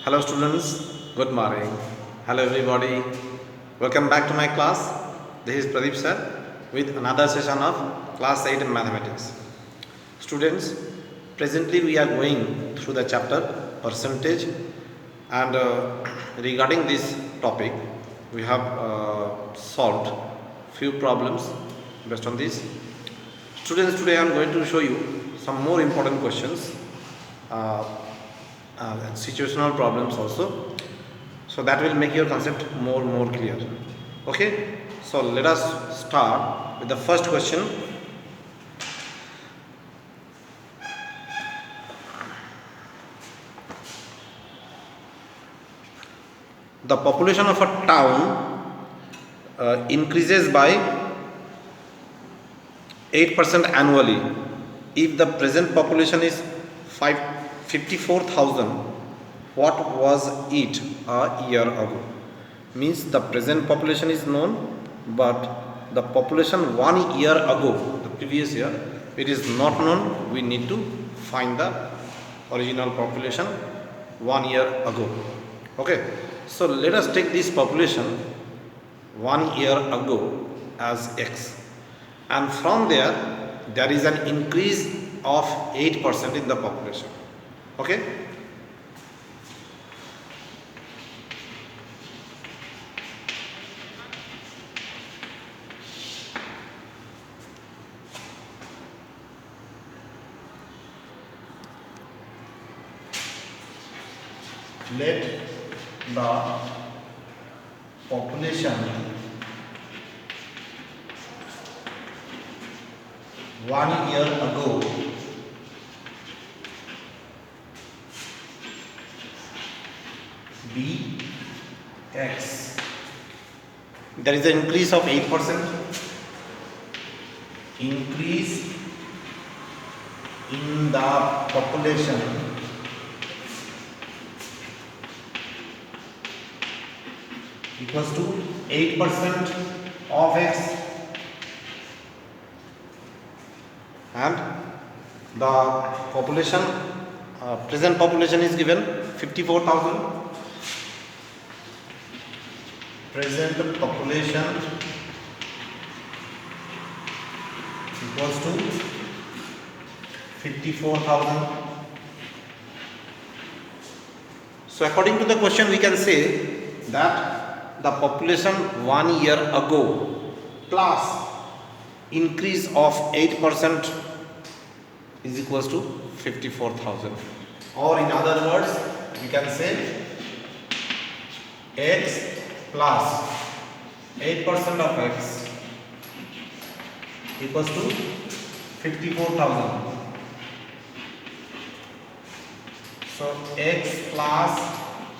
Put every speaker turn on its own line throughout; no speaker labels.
Hello students, good morning. Hello everybody. Welcome back to my class. This is Pradeep sir with another session of class 8 in mathematics. Students, presently we are going through the chapter percentage, and regarding this topic we have solved few problems based on this. Students, today I am going to show you some more important questions, situational problems also, so that will make your concept more clear. Okay, so let us start with the first question. The population of a town increases by 8% annually. If the present population is 54,000, what was it a year ago? Means the present population is known, but the population 1 year ago, the previous year, it is not known. We need to find the original population 1 year ago. Okay, so let us take this population 1 year ago as x, and from there is an increase of 8% in the population. Okay, let the population 1 year ago be x. There is an increase of 8%. Increase in the population equals to 8% of x, and the population present population is given 54,000. Present population equals to 54,000. So according to the question, we can say that the population 1 year ago plus increase of 8% is equals to 54,000, or in other words we can say x plus 8% of x equals to 54,000. So x plus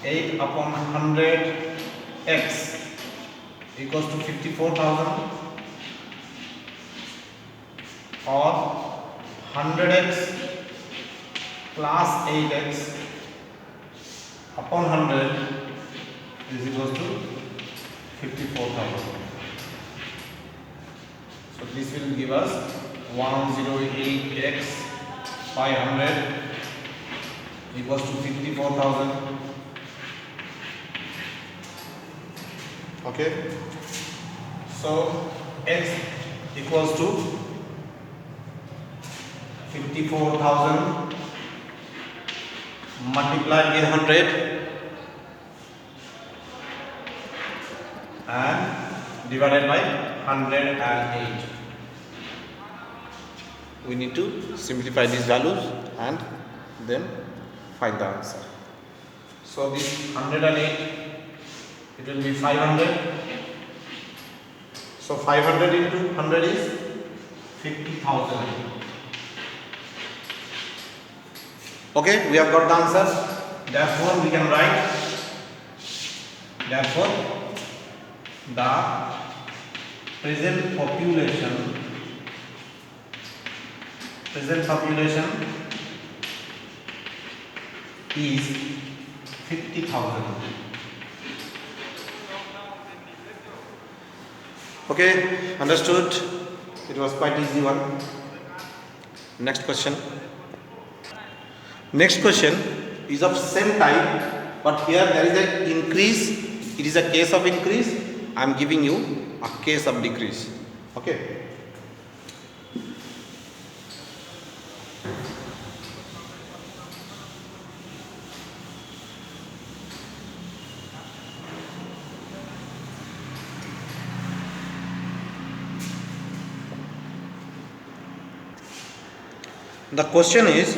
8 upon 100 x equals to 54,000, or 100x plus 8x upon 100 is equals to 54,000. So this will give us 108x by 100 equals to 54,000. Okay, so x equals to 54,000 multiplied with 100 and divided by 108. We need to simplify these values and then find the answer. So this 108, it will be 500. So 500 into 100 is 50,000. Okay, we have got the answer. Therefore, we can write, therefore, the present population is 50,000. Okay, understood. It was quite easy one. Next question. Next question is of same type, but here there is an increase. It is a case of increase. I am giving you a case of decrease. Okay. The question is,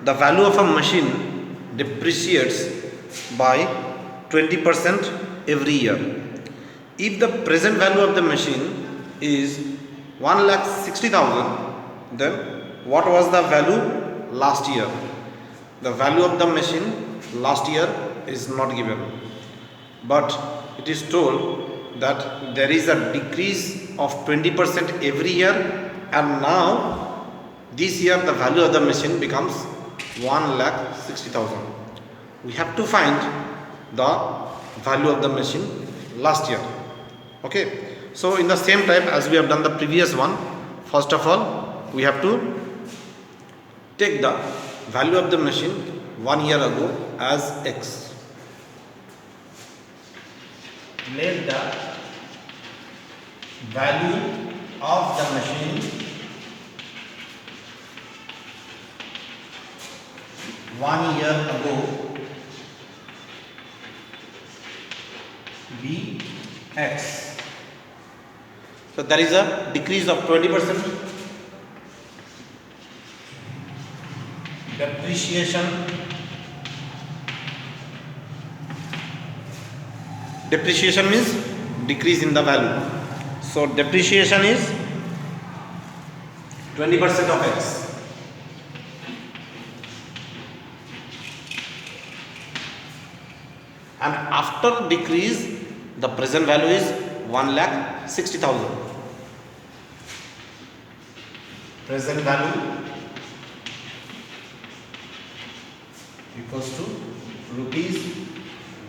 the value of a machine depreciates by 20% every year. If the present value of the machine is 1,60,000, then what was the value last year? The value of the machine last year is not given, but it is told that there is a decrease of 20% every year, and now this year the value of the machine becomes 1,60,000. We have to find the value of the machine last year. Okay, so in the same type as we have done the previous one, first of all we have to take the value of the machine 1 year ago as X. Let the value of the machine 1 year ago be X. So there is a decrease of 20%. Depreciation means decrease in the value. So depreciation is 20% of X. And after decrease, the present value is 1,60,000. Present value equals to rupees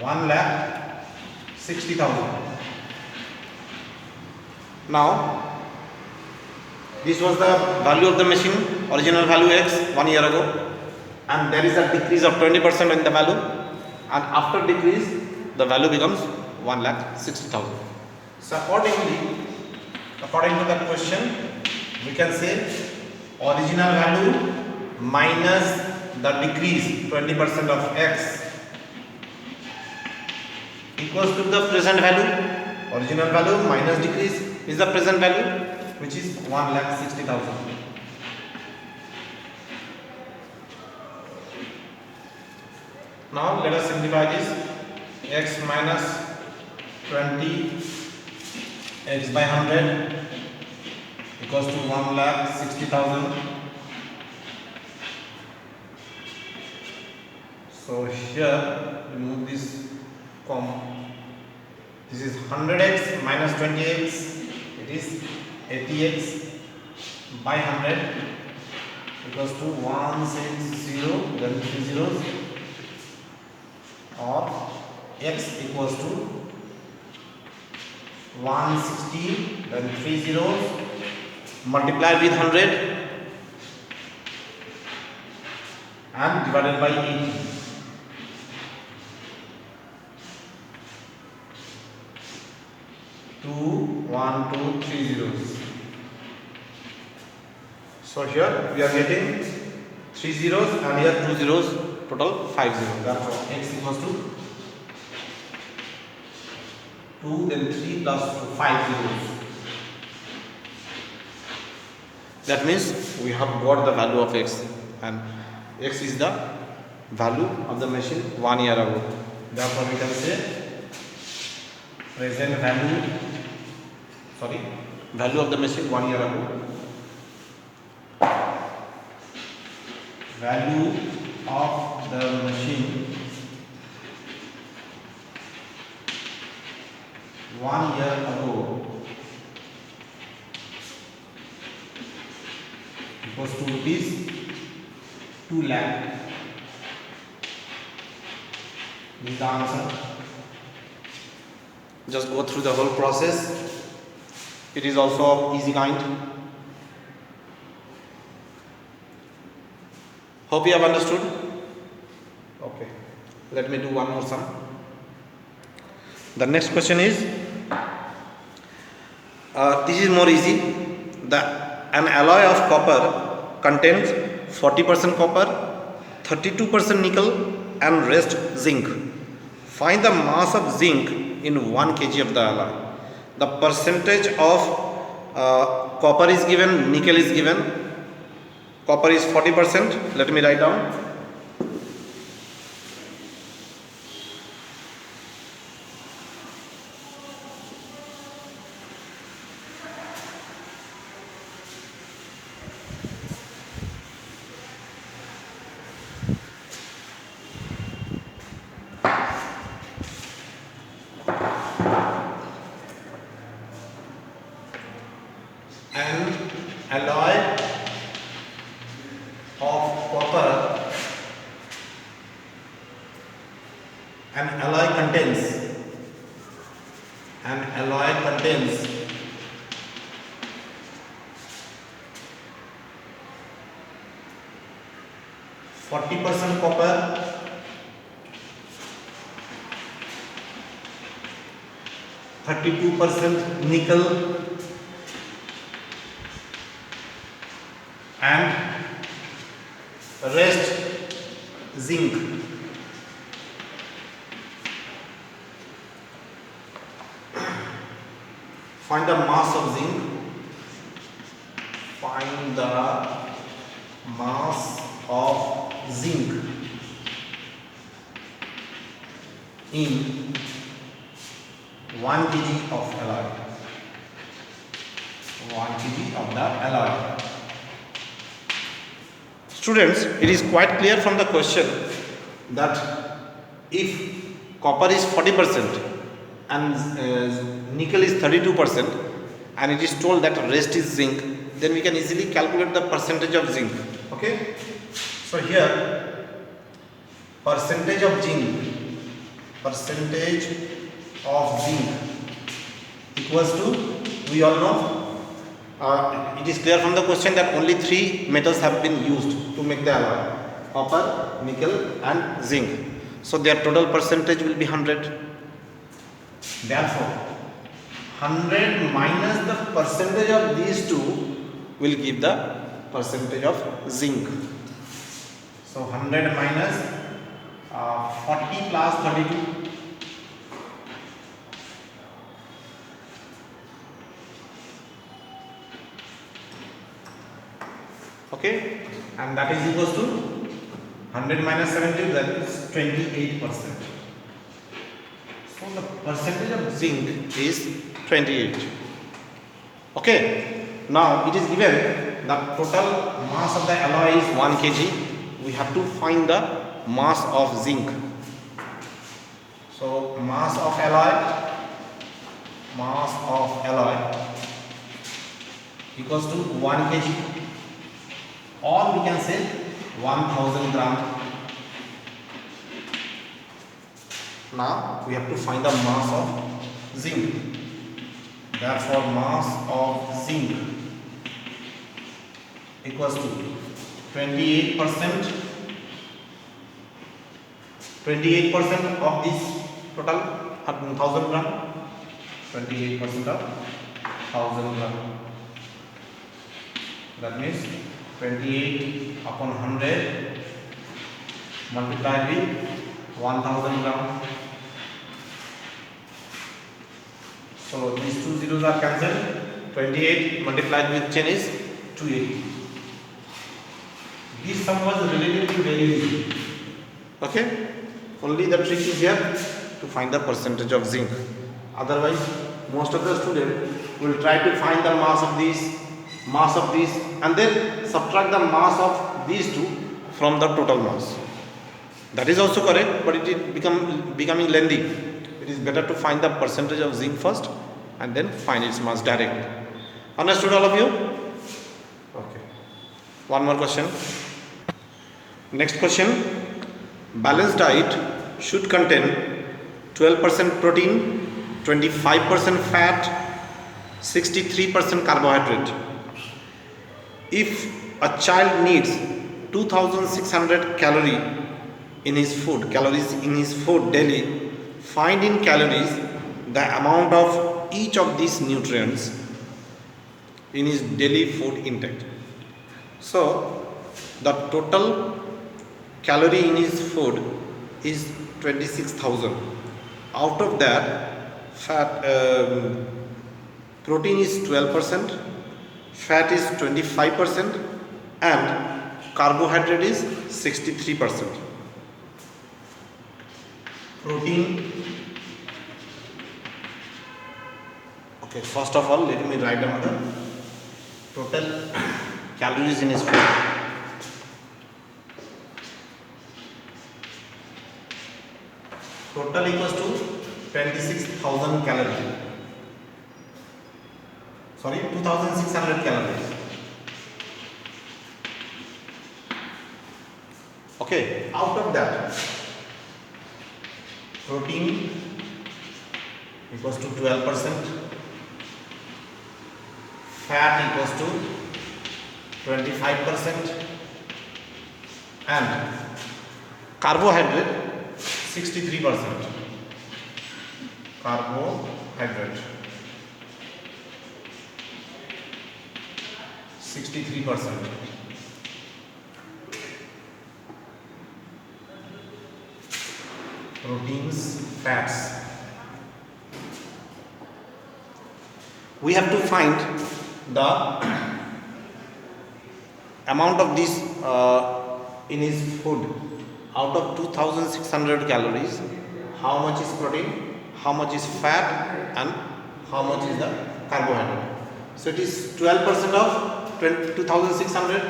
1,60,000. Now, this was the value of the machine, original value X 1 year ago, and there is a decrease of 20% in the value, and after decrease the value becomes 1,60,000. So according to that question, we can say original value minus the decrease 20% of X equals to the present value. Original value minus decrease is the present value, which is 1,60,000. Now let us simplify this. X minus 20 X by 100 equals to 1,60,000. So here remove this comma. This is 100x minus 20x. It is 80x by 100 equals to 160, then 3 zeros, or x equals to 160, then 3 zeros, multiplied with 100 and divided by 80. One, two, 3 zeros. So here we are getting 3 zeros and here 2 zeros, total 5 zeros. Therefore x equals to 2, then 3 plus 5 zeros. That means we have got the value of x, and x is the value of the machine 1 year ago. Therefore we can say present value of the machine 1 year ago. Value of the machine 1 year ago equals to rupees 2 lakh. This is the answer. Just go through the whole process. It is also of easy kind. Hope you have understood. Okay. Let me do one more sum. The next question is, this is more easy. An alloy of copper contains 40% copper, 32% nickel and rest zinc. Find the mass of zinc in 1 kg of the alloy. The percentage of copper is given, nickel is given. Copper is 40%. Let me write down. An alloy of copper, an alloy contains 40% copper, 32% nickel and rest zinc. Find the mass of zinc. Find the mass of zinc in 1 kg of alloy. 1 kg of the alloy. Students, it is quite clear from the question that if copper is 40% and nickel is 32% and it is told that rest is zinc, then we can easily calculate the percentage of zinc. Okay, so here percentage of zinc equals to, we all know, it is clear from the question that only 3 metals have been used to make the alloy: copper, nickel and zinc. So their total percentage will be 100. Therefore 100 minus the percentage of these two will give the percentage of zinc. So 100 minus 40 plus 32. Okay, and that is equals to 100 minus 70, that is 28%. So the percentage of zinc is 28. Okay, now it is given the total mass of the alloy is 1 kg. We have to find the mass of zinc. So mass of alloy equals to 1 kg, or we can say 1000 gram. Now we have to find the mass of zinc. Therefore mass of zinc equals to 28% of this total 1000 gram. 28% of 1000 gram. That means 28 upon 100 multiplied with 1000 gram. So these two zeros are cancelled. 28 multiplied with 10 is 280. This sum was relatively very easy. Okay, only the trick is here to find the percentage of zinc. Otherwise most of the students will try to find the mass of these, and then subtract the mass of these two from the total mass. That is also correct, but it is becoming lengthy. It is better to find the percentage of zinc first and then find its mass directly. Understood all of you? Okay. One more question. Next question. Balanced diet should contain 12% protein, 25% fat, 63% carbohydrate. If a child needs 2600 calorie in his food, calories in his food daily, find in calories the amount of each of these nutrients in his daily food intake. So the total calorie in his food is 26,000. Out of that, protein is 12%, fat is 25%, and carbohydrate is 63%. Protein. Okay, first of all, let me write down the total calories in his food. Total equals to 26,000 calories. Sorry, 2,600 calories. Okay, out of that, protein equals to 12%, fat equals to 25%, and carbohydrate 63%. Carbohydrate 63%. Proteins, fats. We have to find the amount of this in his food. Out of 2,600 calories, how much is protein, how much is fat, and how much is the carbohydrate. So it is 12% of 2,600.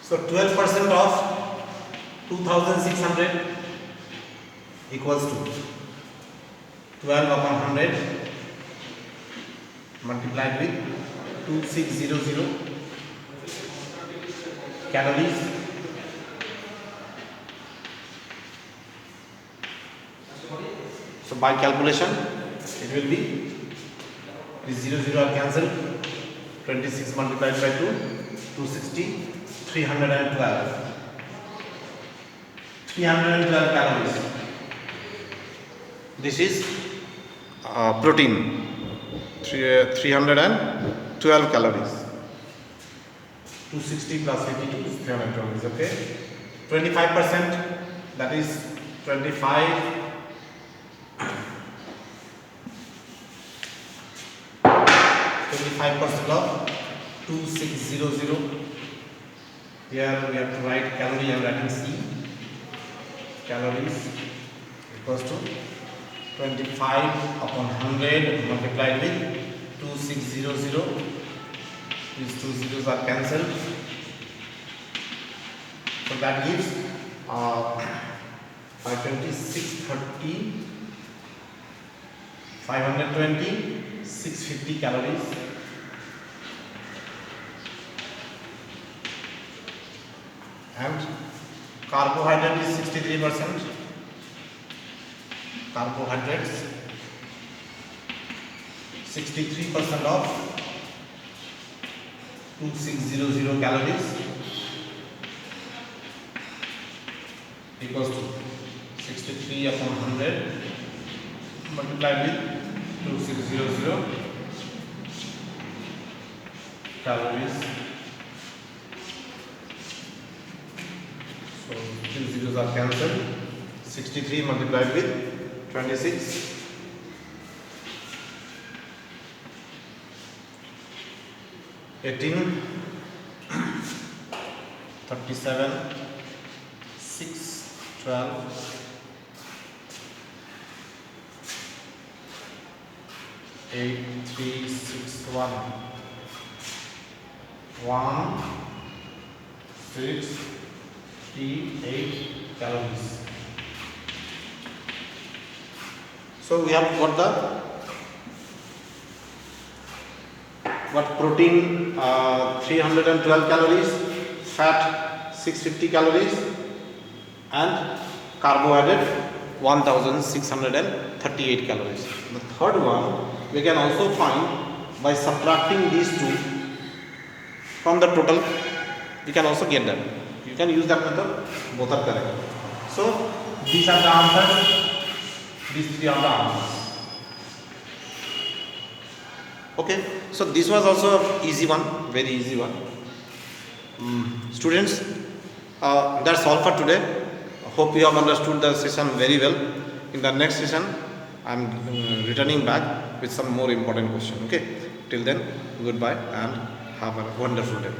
So 12% of 2,600 equals to 12 upon 100 multiplied with 2600 calories. So by calculation, it will be this 00 are cancelled. 26 multiplied by 2, 260, 312. 312 calories. This is protein. 312 calories. 260 plus 52 is 312 is okay. 25%, that is 25. 25% of 2600. Here we have to write calorie. I am writing C. Calories equals to 25 upon 100 multiplied with 2600. These two zeros are cancelled. So that gives 520, 630, 520, 650 calories. And carbohydrate is 63%. Carbohydrates 63% of 2600 calories equals to 63 upon 100 multiplied with 2600 calories. So two zeros are cancelled. 63 multiplied with 26. 18, 37, 6, 12, 8, 3, 6, 1, 1, 6, 3, 8 calories. So we have got the protein 312 calories, fat 650 calories, and carbohydrate 1638 calories. The third one we can also find by subtracting these two from the total. We can also get that. You can use that method, both are correct. So these are the answers, these three are the answers. Okay, so this was also easy one, very easy one. Students, that's all for today. Hope you have understood the session very well. In the next session, I am returning back with some more important question. Okay, till then, goodbye and have a wonderful day.